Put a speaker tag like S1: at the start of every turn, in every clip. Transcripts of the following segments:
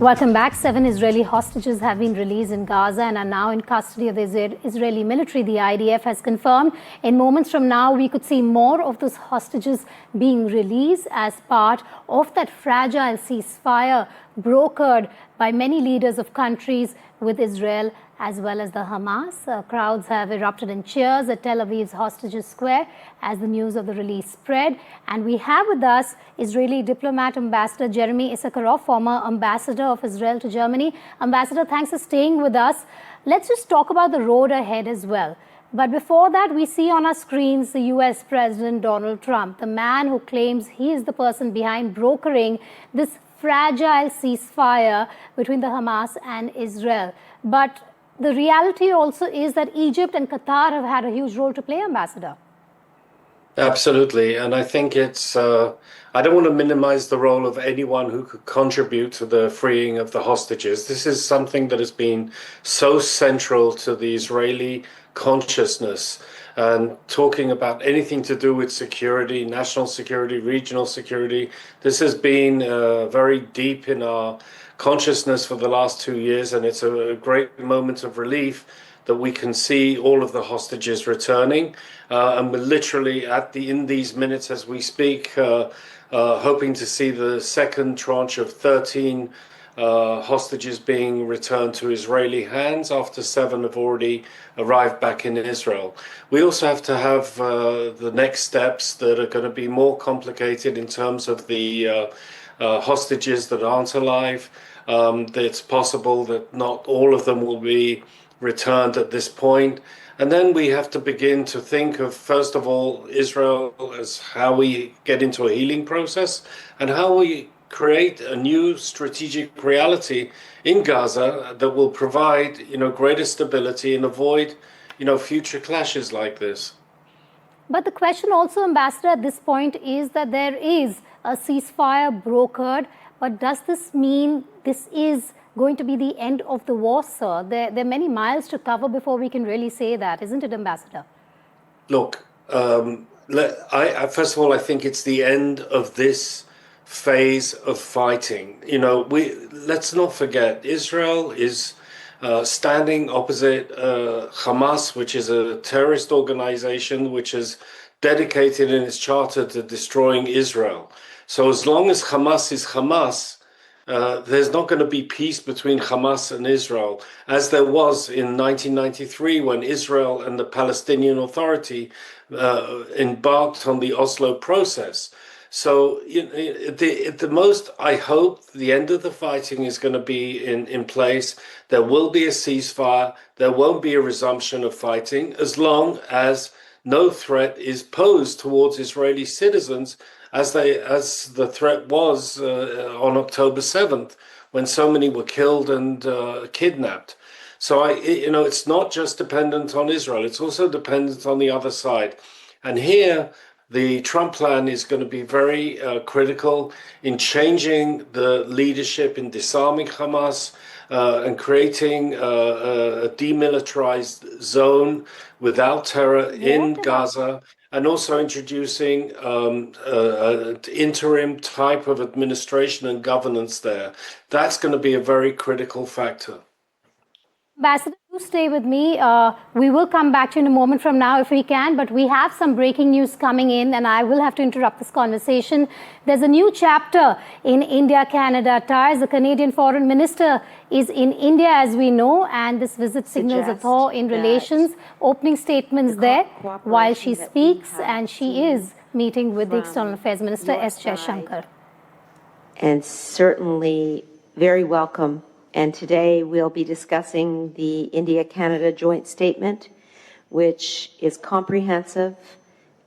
S1: Welcome back. 7 Israeli hostages have been released in Gaza and are now in custody of the Israeli military, the IDF has confirmed. In moments from now, we could see more of those hostages being released as part of that fragile ceasefire brokered by many leaders of countries with Israel as well as the Hamas. Crowds have erupted in cheers at Tel Aviv's Hostages Square as the news of the release spread. And we have with us Israeli diplomat Ambassador Jeremy Issacharoff, former ambassador of Israel to Germany. Ambassador, thanks for staying with us. Let's just talk about the road ahead as well. But before that, we see on our screens the US President Donald Trump, the man who claims he is the person behind brokering this fragile ceasefire between the Hamas and Israel. But the reality also is that Egypt and Qatar have had a huge role to play, Ambassador.
S2: Absolutely. And I think it's, I don't want to minimize the role of anyone who could contribute to the freeing of the hostages. This is something that has been so central to the Israeli consciousness, and talking about anything to do with security, national security, regional security. This has been very deep in our consciousness for the last 2 years, and it's a great moment of relief that we can see all of the hostages returning. And we're literally in these minutes as we speak, hoping to see the second tranche of 13 hostages being returned to Israeli hands after 7 have already arrived back in Israel. We also have to have the next steps that are going to be more complicated in terms of the hostages that aren't alive. It's possible that not all of them will be returned at this point. And then we have to begin to think of, first of all, Israel as how we get into a healing process and how we create a new strategic reality in Gaza that will provide, greater stability and avoid, future clashes like this.
S1: But the question also, Ambassador, at this point is that there is a ceasefire brokered. But does this mean this is going to be the end of the war, sir? There are many miles to cover before we can really say that, isn't it, Ambassador?
S2: Look, first of all, I think it's the end of this phase of fighting. Let's not forget, Israel is standing opposite Hamas, which is a terrorist organization which is dedicated in its charter to destroying Israel. So as long as Hamas is Hamas, there's not going to be peace between Hamas and Israel, as there was in 1993 when Israel and the Palestinian Authority embarked on the Oslo process. So the most, I hope, the end of the fighting is going to be in place. There will be a ceasefire. There won't be a resumption of fighting as long as no threat is posed towards Israeli citizens, as the threat was on October 7th, when so many were killed and kidnapped. So it's not just dependent on Israel; it's also dependent on the other side. And here, the Trump plan is going to be very critical in changing the leadership, in disarming Hamas, and creating a demilitarized zone without terror in Gaza, and also introducing an interim type of administration and governance there. That's going to be a very critical factor.
S1: Ambassador, do stay with me. We will come back to you in a moment from now if we can, but we have some breaking news coming in and I will have to interrupt this conversation. There's a new chapter in India-Canada ties. The Canadian Foreign Minister is in India, as we know, and this visit signals a thaw in relations. Opening statements there while she speaks, and she is meeting with the External Affairs Minister, S. Jaishankar.
S3: And certainly very welcome. And today we'll be discussing the India-Canada joint statement, which is comprehensive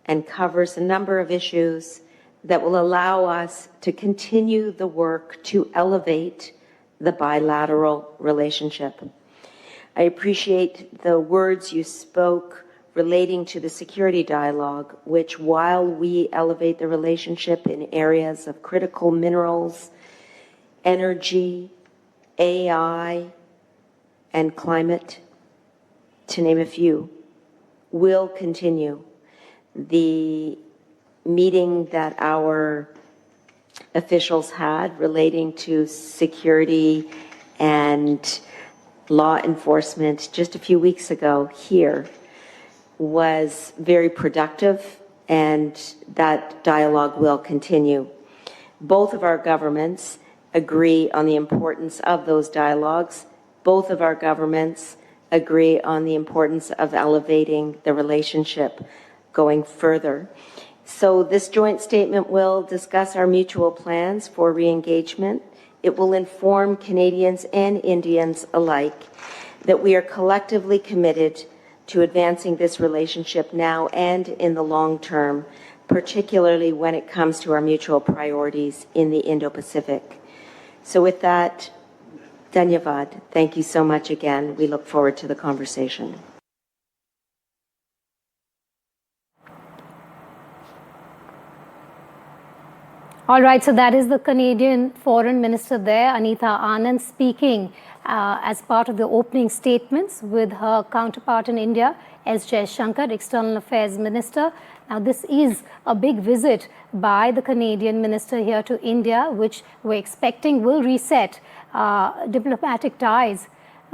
S3: and covers a number of issues that will allow us to continue the work to elevate the bilateral relationship. I appreciate the words you spoke relating to the security dialogue, which, while we elevate the relationship in areas of critical minerals, energy, AI, and climate, to name a few, will continue. The meeting that our officials had relating to security and law enforcement just a few weeks ago here was very productive, and that dialogue will continue. Both of our governments agree on the importance of those dialogues. Both of our governments agree on the importance of elevating the relationship going further. So this joint statement will discuss our mutual plans for re-engagement. It will inform Canadians and Indians alike that we are collectively committed to advancing this relationship now and in the long term, particularly when it comes to our mutual priorities in the Indo-Pacific. So with that, Dhanyavad, thank you so much again. We look forward to the conversation.
S1: All right, so that is the Canadian Foreign Minister there, Anita Anand, speaking as part of the opening statements with her counterpart in India, S. Jaishankar, External Affairs Minister. Now, this is a big visit by the Canadian minister here to India, which we're expecting will reset diplomatic ties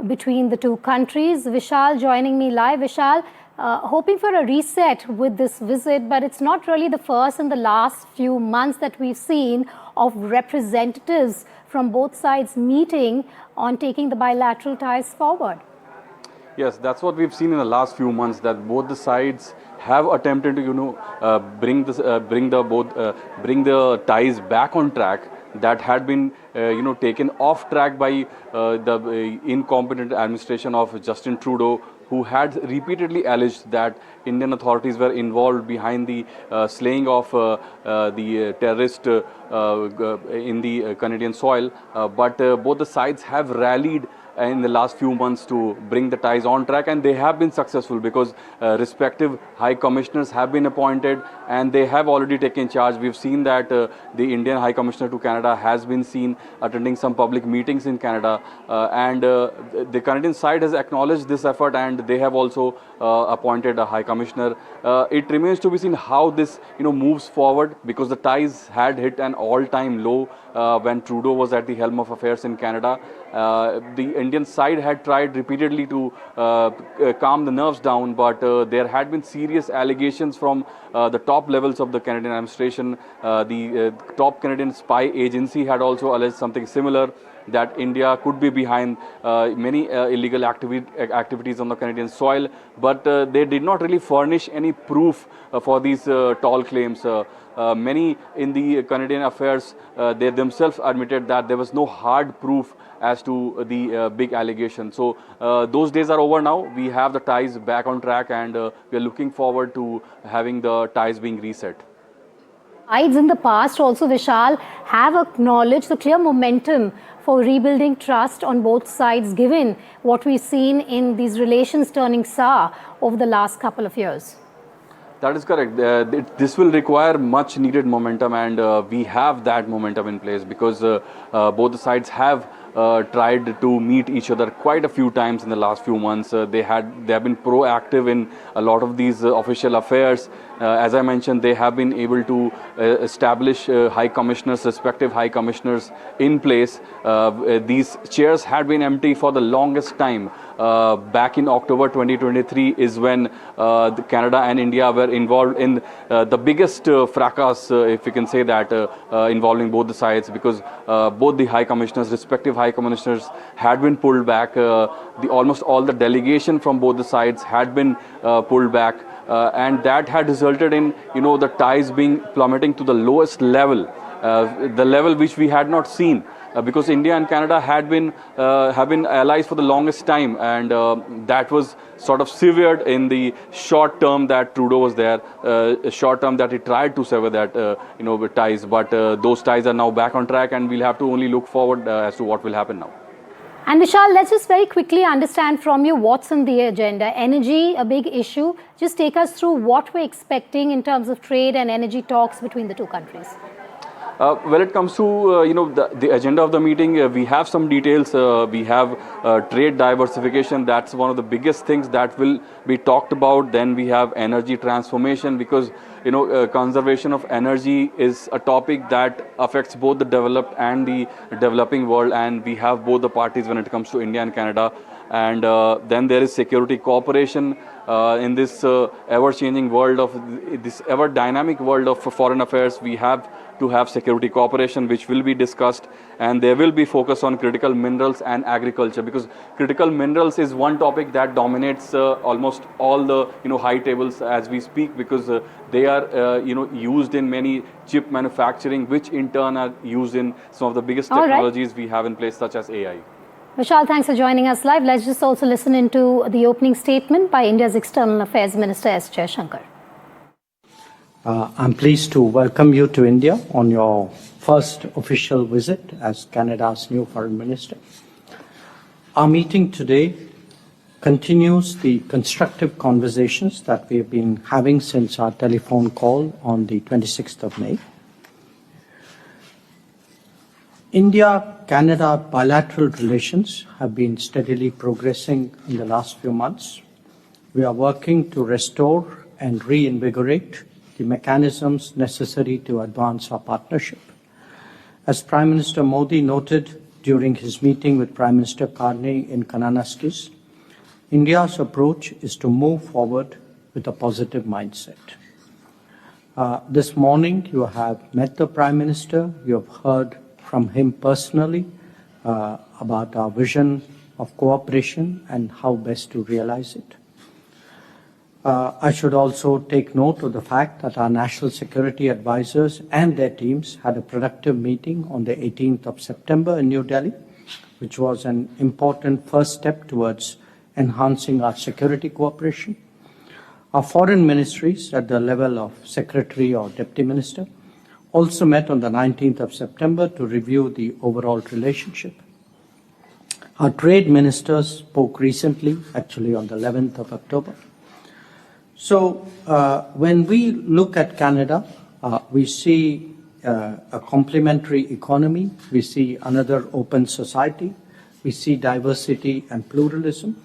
S1: between the two countries. Vishal joining me live. Vishal, hoping for a reset with this visit, but it's not really the first in the last few months that we've seen of representatives from both sides meeting on taking the bilateral ties forward.
S4: Yes, that's what we've seen in the last few months, that both the sides have attempted to, bring the ties back on track that had been, taken off track by the incompetent administration of Justin Trudeau, who had repeatedly alleged that Indian authorities were involved behind the slaying of the terrorist in the Canadian soil. But both the sides have rallied in the last few months to bring the ties on track, and they have been successful because respective high commissioners have been appointed and they have already taken charge. We've seen that the Indian High Commissioner to Canada has been seen attending some public meetings in Canada, and the Canadian side has acknowledged this effort, and they have also appointed a High Commissioner. It remains to be seen how this moves forward, because the ties had hit an all-time low when Trudeau was at the helm of affairs in Canada. The Indian side had tried repeatedly to calm the nerves down, but there had been serious allegations from the top levels of the Canadian administration. The top Canadian spy agency had also alleged something similar, that India could be behind many illegal activities on the Canadian soil, but they did not really furnish any proof for these tall claims. Many in the Canadian affairs, they themselves admitted that there was no hard proof as to the big allegation. So those days are over now. We have the ties back on track, and we are looking forward to having the ties being reset.
S1: Sides in the past also, Vishal, have acknowledged the clear momentum for rebuilding trust on both sides, given what we've seen in these relations turning sour over the last couple of years.
S4: That is correct. This will require much needed momentum, and we have that momentum in place, because both the sides have tried to meet each other quite a few times in the last few months. They have been proactive in a lot of these official affairs. As I mentioned, they have been able to establish high commissioners, respective high commissioners in place. These chairs had been empty for the longest time. Back in October 2023 is when Canada and India were involved in the biggest fracas, if you can say that, involving both the sides, because both the high commissioners, respective high commissioners, had been pulled back. Almost all the delegation from both the sides had been pulled back, and that had resulted in the ties being plummeting to the lowest level, the level which we had not seen. Because India and Canada have been allies for the longest time, and that was sort of severed in the short term that Trudeau was there, short term that he tried to sever that with ties. But those ties are now back on track, and we'll have to only look forward as to what will happen now.
S1: And Vishal, let's just very quickly understand from you what's on the agenda. Energy, a big issue. Just take us through what we're expecting in terms of trade and energy talks between the two countries.
S4: When it comes to the agenda of the meeting, we have some details. We have trade diversification. That's one of the biggest things that will be talked about. Then we have energy transformation, because conservation of energy is a topic that affects both the developed and the developing world, and we have both the parties when it comes to India and Canada. And then there is security cooperation in this ever-changing world of this ever-dynamic world of foreign affairs. We have to have security cooperation, which will be discussed, and there will be focus on critical minerals and agriculture, because critical minerals is one topic that dominates almost all the high tables as we speak, because they are used in many chip manufacturing, which in turn are used in some of the biggest technologies we have in place, such as AI.
S1: Vishal, thanks for joining us live. Let's just also listen into the opening statement by India's External Affairs Minister S. Jaishankar.
S5: I'm pleased to welcome you to India on your first official visit as Canada's new foreign minister. Our meeting today continues the constructive conversations that we have been having since our telephone call on the 26th of May. India-Canada bilateral relations have been steadily progressing in the last few months. We are working to restore and reinvigorate the mechanisms necessary to advance our partnership. As Prime Minister Modi noted during his meeting with Prime Minister Karni in Kananaskis, India's approach is to move forward with a positive mindset. This morning, you have met the Prime Minister. You have heard from him personally about our vision of cooperation and how best to realize it. I should also take note of the fact that our national security advisors and their teams had a productive meeting on the 18th of September in New Delhi, which was an important first step towards enhancing our security cooperation. Our foreign ministries at the level of secretary or deputy minister also met on the 19th of September to review the overall relationship. Our trade ministers spoke recently, actually on the 11th of October. So when we look at Canada, we see a complementary economy, we see another open society, we see diversity and pluralism,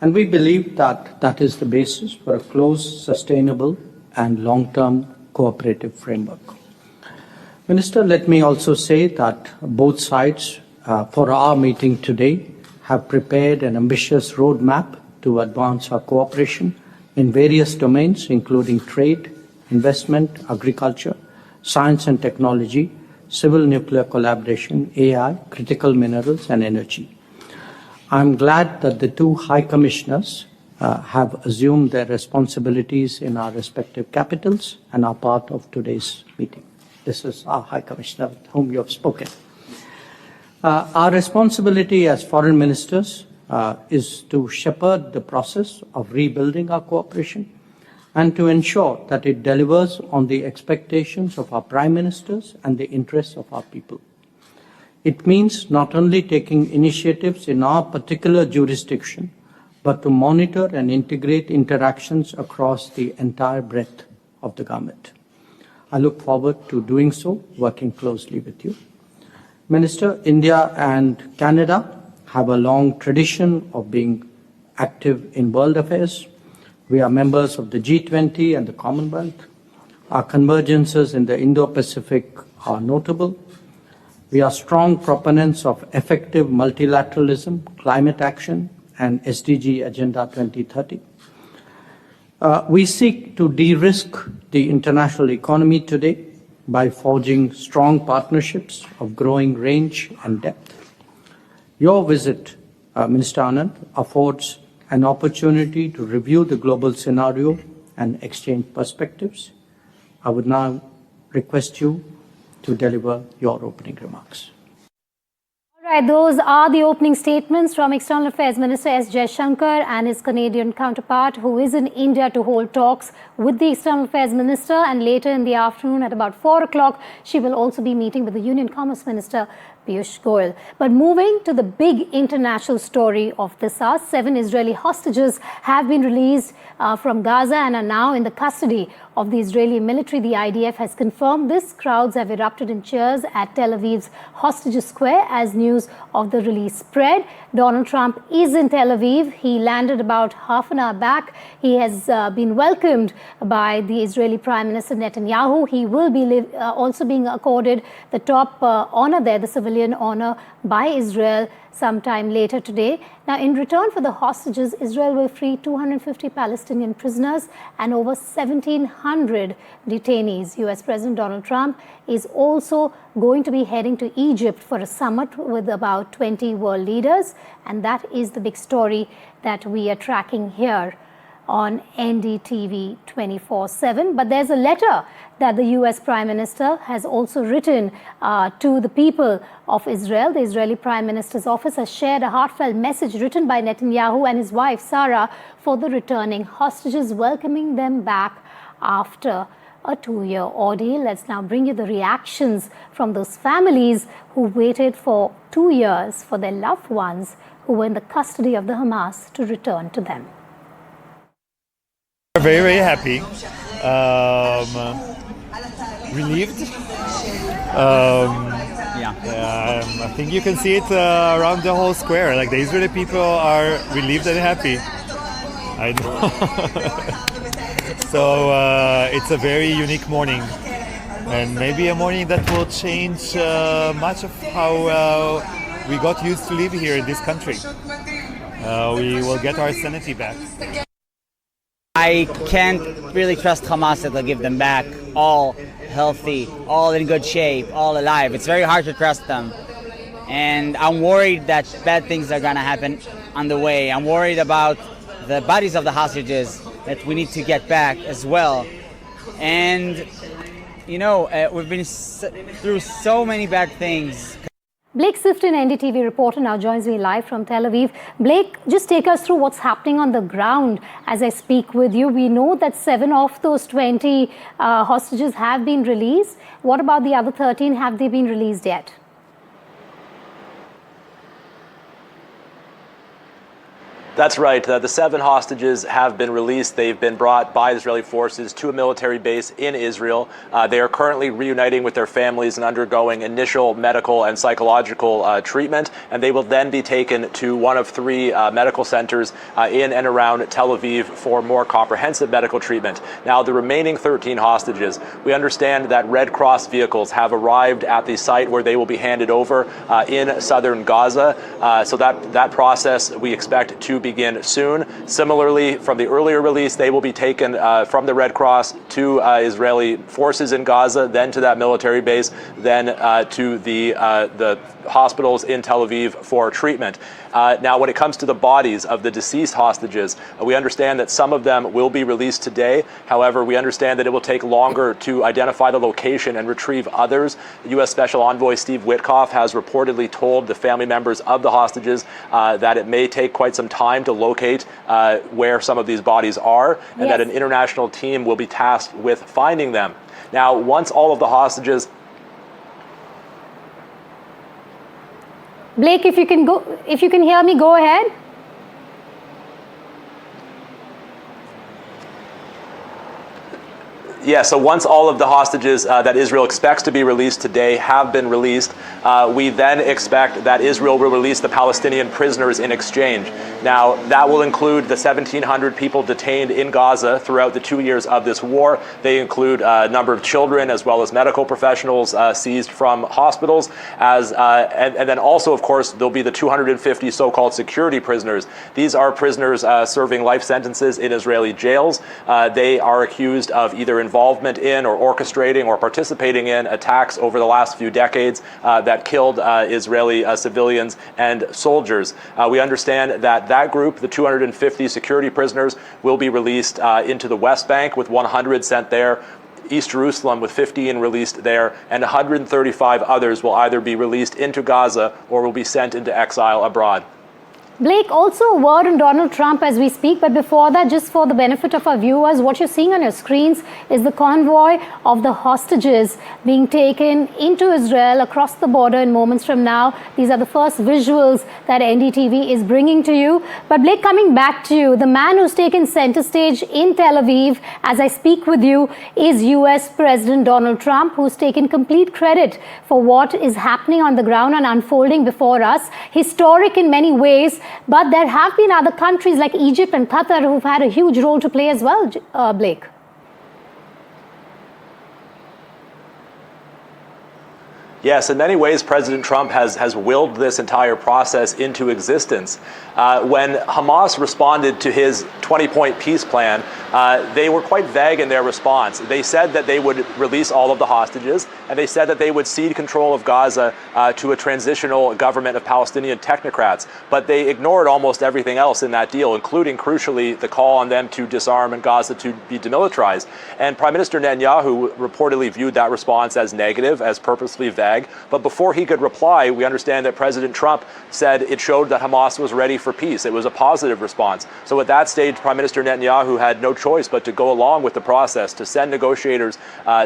S5: and we believe that that is the basis for a close, sustainable and long-term cooperative framework. Minister, let me also say that both sides for our meeting today have prepared an ambitious roadmap to advance our cooperation in various domains, including trade, investment, agriculture, science and technology, civil nuclear collaboration, AI, critical minerals, and energy. I'm glad that the two High Commissioners have assumed their responsibilities in our respective capitals and are part of today's meeting. This is our High Commissioner with whom you have spoken. Our responsibility as foreign ministers is to shepherd the process of rebuilding our cooperation and to ensure that it delivers on the expectations of our prime ministers and the interests of our people. It means not only taking initiatives in our particular jurisdiction, but to monitor and integrate interactions across the entire breadth of the government. I look forward to doing so, working closely with you. Minister, India and Canada have a long tradition of being active in world affairs. We are members of the G20 and the Commonwealth. Our convergences in the Indo-Pacific are notable. We are strong proponents of effective multilateralism, climate action, and SDG Agenda 2030. We seek to de-risk the international economy today by forging strong partnerships of growing range and depth. Your visit, Minister Anand, affords an opportunity to review the global scenario and exchange perspectives. I would now request you to deliver your opening remarks.
S1: All right, those are the opening statements from External Affairs Minister S. Jaishankar and his Canadian counterpart, who is in India to hold talks with the External Affairs Minister. And later in the afternoon at about 4 o'clock, she will also be meeting with the Union Commerce Minister, Piyush Goyal. But moving to the big international story of this hour, 7 Israeli hostages have been released from Gaza and are now in the custody of the Israeli military, the IDF, has confirmed this. Crowds have erupted in cheers at Tel Aviv's Hostages Square as news of the release spread. Donald Trump is in Tel Aviv. He landed about half an hour back. He has been welcomed by the Israeli Prime Minister Netanyahu. He will be also being accorded the top honor there, the civilian honor by Israel, sometime later today. Now, in return for the hostages, Israel will free 250 Palestinian prisoners and over 1,700 detainees. US President Donald Trump is also going to be heading to Egypt for a summit with about 20 world leaders. And that is the big story that we are tracking here on NDTV 24/7. But there's a letter that the US Prime Minister has also written to the people of Israel. The Israeli Prime Minister's office has shared a heartfelt message written by Netanyahu and his wife Sarah for the returning hostages, welcoming them back after a 2-year ordeal. Let's now bring you the reactions from those families who waited for 2 years for their loved ones who were in the custody of the Hamas to return to them.
S6: Very, very happy, relieved. I think you can see it around the whole square. Like the Israeli people are relieved and happy. I know. So it's a very unique morning, and maybe a morning that will change much of how we got used to live here in this country. We will get our sanity back.
S7: I can't really trust Hamas that they'll give them back all healthy, all in good shape, all alive. It's very hard to trust them. And I'm worried that bad things are going to happen on the way. I'm worried about the bodies of the hostages that we need to get back as well. And, you know, we've been through so many bad things.
S1: Blake Sifton, NDTV reporter, now joins me live from Tel Aviv. Blake, just take us through what's happening on the ground as I speak with you. We know that 7 of those 20 hostages have been released. What about the other 13? Have they been released yet?
S8: That's right. The 7 hostages have been released. They've been brought by Israeli forces to a military base in Israel. They are currently reuniting with their families and undergoing initial medical and psychological treatment, and they will then be taken to one of 3 medical centers in and around Tel Aviv for more comprehensive medical treatment. Now, the remaining 13 hostages, we understand that Red Cross vehicles have arrived at the site where they will be handed over in southern Gaza. So that process we expect to begin soon. Similarly, from the earlier release, they will be taken from the Red Cross to Israeli forces in Gaza, then to that military base, then to the hospitals in Tel Aviv for treatment. Now, when it comes to the bodies of the deceased hostages, we understand that some of them will be released today. However, we understand that it will take longer to identify the location and retrieve others. U.S. Special Envoy Steve Witkoff has reportedly told the family members of the hostages that it may take quite some time to locate where some of these bodies are, and that an international team will be tasked with finding them. Now, once all of the hostages...
S1: Blake, if you can hear me, go ahead.
S8: Yeah, so once all of the hostages that Israel expects to be released today have been released, we then expect that Israel will release the Palestinian prisoners in exchange. Now, that will include the 1,700 people detained in Gaza throughout the 2 years of this war. They include a number of children as well as medical professionals seized from hospitals. And then also, of course, there'll be the 250 so-called security prisoners. These are prisoners serving life sentences in Israeli jails. They are accused of either involvement in or orchestrating or participating in attacks over the last few decades that killed Israeli civilians and soldiers. We understand that that group, the 250 security prisoners, will be released into the West Bank, with 100 sent there, East Jerusalem with 15 released there, and 135 others will either be released into Gaza or will be sent into exile abroad.
S1: Blake, also a word on Donald Trump as we speak, but before that, just for the benefit of our viewers, what you're seeing on your screens is the convoy of the hostages being taken into Israel across the border in moments from now. These are the first visuals that NDTV is bringing to you. But Blake, coming back to you, the man who's taken center stage in Tel Aviv as I speak with you is US President Donald Trump, who's taken complete credit for what is happening on the ground and unfolding before us. Historic in many ways. But there have been other countries like Egypt and Qatar who've had a huge role to play as well, Blake.
S8: Yes, in many ways, President Trump has willed this entire process into existence. When Hamas responded to his 20-point peace plan, they were quite vague in their response. They said that they would release all of the hostages, and they said that they would cede control of Gaza to a transitional government of Palestinian technocrats. But they ignored almost everything else in that deal, including, crucially, the call on them to disarm and Gaza to be demilitarized. And Prime Minister Netanyahu reportedly viewed that response as negative, as purposely vague. But before he could reply, we understand that President Trump said it showed that Hamas was ready for peace. It was a positive response. So at that stage, Prime Minister Netanyahu had no choice but to go along with the process, to send negotiators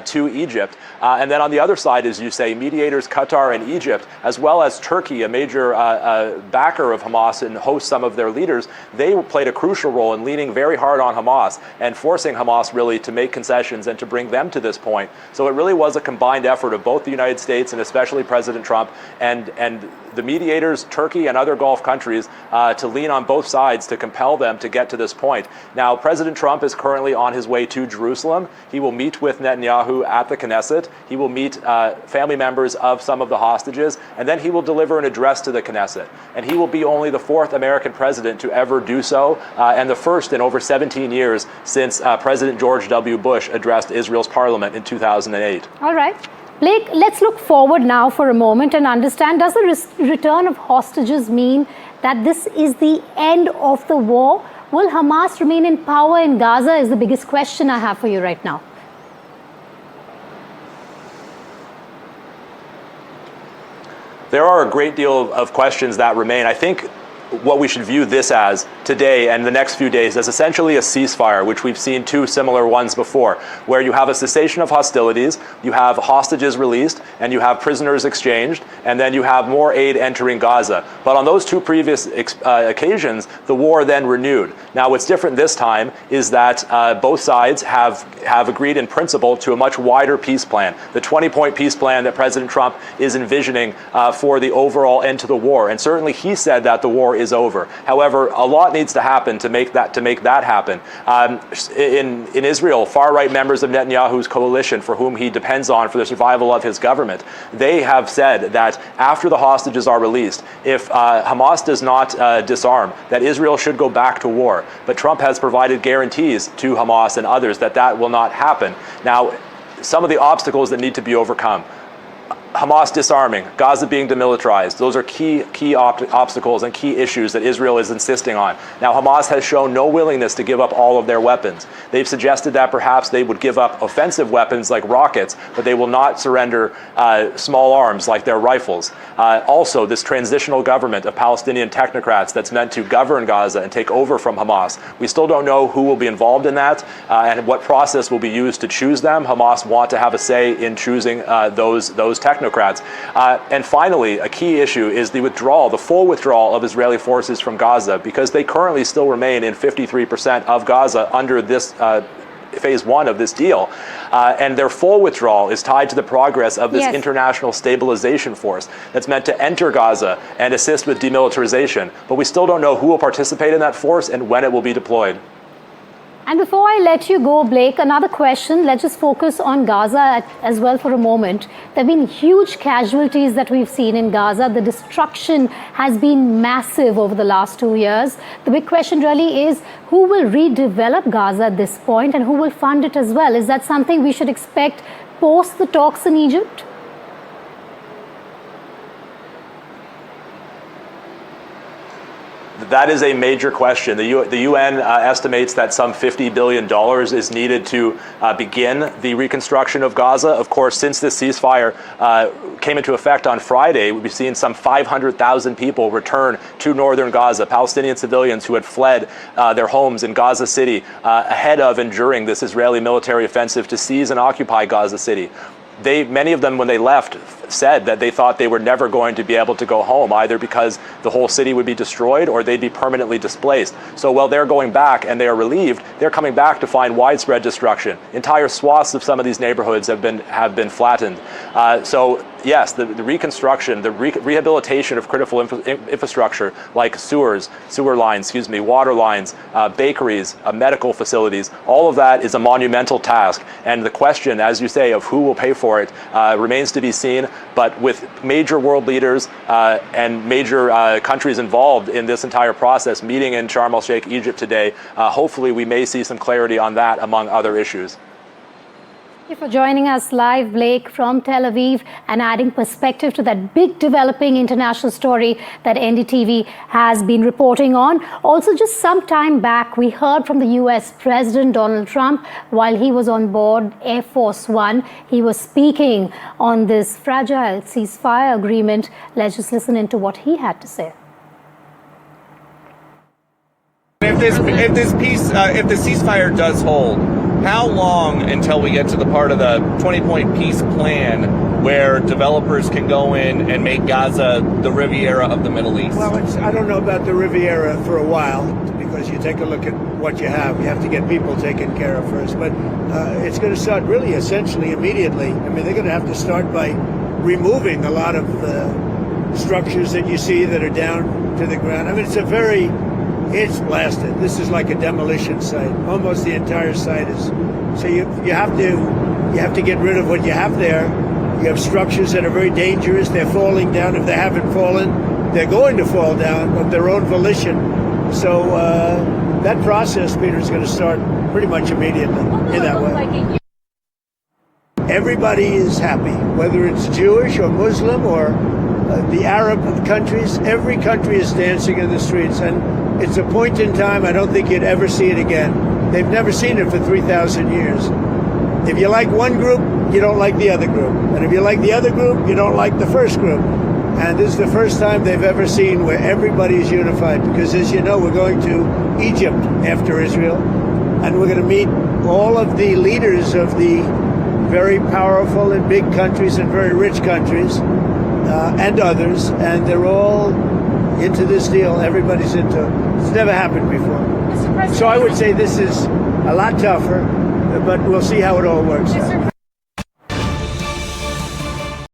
S8: to Egypt. And then on the other side, as you say, mediators Qatar and Egypt, as well as Turkey, a major backer of Hamas and hosts some of their leaders, they played a crucial role in leaning very hard on Hamas and forcing Hamas really to make concessions and to bring them to this point. So it really was a combined effort of both the United States and especially President Trump and the mediators, Turkey and other Gulf countries, to lean on both sides to compel them to get to this point. Now, President Trump is currently on his way to Jerusalem. He will meet with Netanyahu at the Knesset. He will meet family members of some of the hostages, and then he will deliver an address to the Knesset. And he will be only the fourth American president to ever do so, and the first in over 17 years since President George W. Bush addressed Israel's parliament in 2008.
S1: All right. Blake, let's look forward now for a moment and understand, does the return of hostages mean that this is the end of the war? Will Hamas remain in power in Gaza is the biggest question I have for you right now.
S8: There are a great deal of questions that remain. I think what we should view this as today and the next few days as essentially a ceasefire, which we've seen two similar ones before, where you have a cessation of hostilities, you have hostages released, and you have prisoners exchanged, and then you have more aid entering Gaza. But on those two previous occasions, the war then renewed. Now, what's different this time is that both sides have agreed in principle to a much wider peace plan, the 20-point peace plan that President Trump is envisioning for the overall end to the war. And certainly he said that the war is over. However, a lot needs to happen to make that happen. In Israel, far-right members of Netanyahu's coalition, for whom he depends on for the survival of his government, they have said that after the hostages are released, if Hamas does not disarm, that Israel should go back to war. But Trump has provided guarantees to Hamas and others that that will not happen. Now, some of the obstacles that need to be overcome: Hamas disarming, Gaza being demilitarized. Those are key obstacles and key issues that Israel is insisting on. Now, Hamas has shown no willingness to give up all of their weapons. They've suggested that perhaps they would give up offensive weapons like rockets, but they will not surrender small arms like their rifles. Also, this transitional government of Palestinian technocrats that's meant to govern Gaza and take over from Hamas. We still don't know who will be involved in that and what process will be used to choose them. Hamas want to have a say in choosing those technocrats. And finally, a key issue is the full withdrawal of Israeli forces from Gaza, because they currently still remain in 53% of Gaza under this phase one of this deal. And their full withdrawal is tied to the progress of this international stabilization force that's meant to enter Gaza and assist with demilitarization. But we still don't know who will participate in that force and when it will be deployed.
S1: And before I let you go, Blake, another question. Let's just focus on Gaza as well for a moment. There have been huge casualties that we've seen in Gaza. The destruction has been massive over the last 2 years. The big question really is, who will redevelop Gaza at this point and who will fund it as well? Is that something we should expect post the talks in Egypt?
S8: That is a major question. The UN estimates that some $50 billion is needed to begin the reconstruction of Gaza. Of course, since this ceasefire came into effect on Friday, we've seen some 500,000 people return to northern Gaza, Palestinian civilians who had fled their homes in Gaza City ahead of and during this Israeli military offensive to seize and occupy Gaza City. Many of them, when they left, said that they thought they were never going to be able to go home, either because the whole city would be destroyed or they'd be permanently displaced. So while they're going back and they are relieved, they're coming back to find widespread destruction. Entire swaths of some of these neighborhoods have been flattened. So yes, the reconstruction, the rehabilitation of critical infrastructure like sewer lines, water lines, bakeries, medical facilities, all of that is a monumental task. And the question, as you say, of who will pay for it remains to be seen. But with major world leaders and major countries involved in this entire process meeting in Sharm el-Sheikh, Egypt today, hopefully we may see some clarity on that, among other issues.
S1: Thank you for joining us live, Blake, from Tel Aviv, and adding perspective to that big developing international story that NDTV has been reporting on. Also, just some time back, we heard from the US President Donald Trump while he was on board Air Force One. He was speaking on this fragile ceasefire agreement. Let's just listen into what he had to say.
S9: If the ceasefire does hold, how long until we get to the part of the 20-point peace plan where developers can go in and make Gaza the Riviera of the Middle East?
S10: Well, I don't know about the Riviera for a while, because you take a look at what you have. You have to get people taken care of first. But it's going to start really essentially immediately. I mean, they're going to have to start by removing a lot of structures that you see that are down to the ground. I mean, it's blasted. This is like a demolition site. Almost the entire site is. So you have to get rid of what you have there. You have structures that are very dangerous. They're falling down. If they haven't fallen, they're going to fall down of their own volition. So that process, Peter, is going to start pretty much immediately in that way. Everybody is happy, whether it's Jewish or Muslim or the Arab countries. Every country is dancing in the streets, and it's a point in time I don't think you'd ever see it again. They've never seen it for 3,000 years. If you like one group, you don't like the other group. And if you like the other group, you don't like the first group. And this is the first time they've ever seen where everybody is unified. Because as you know, we're going to Egypt after Israel. And we're going to meet all of the leaders of the very powerful and big countries and very rich countries and others. And they're all into this deal. Everybody's into it. It's never happened before. So I would say this is a lot tougher, but we'll see how it all works out.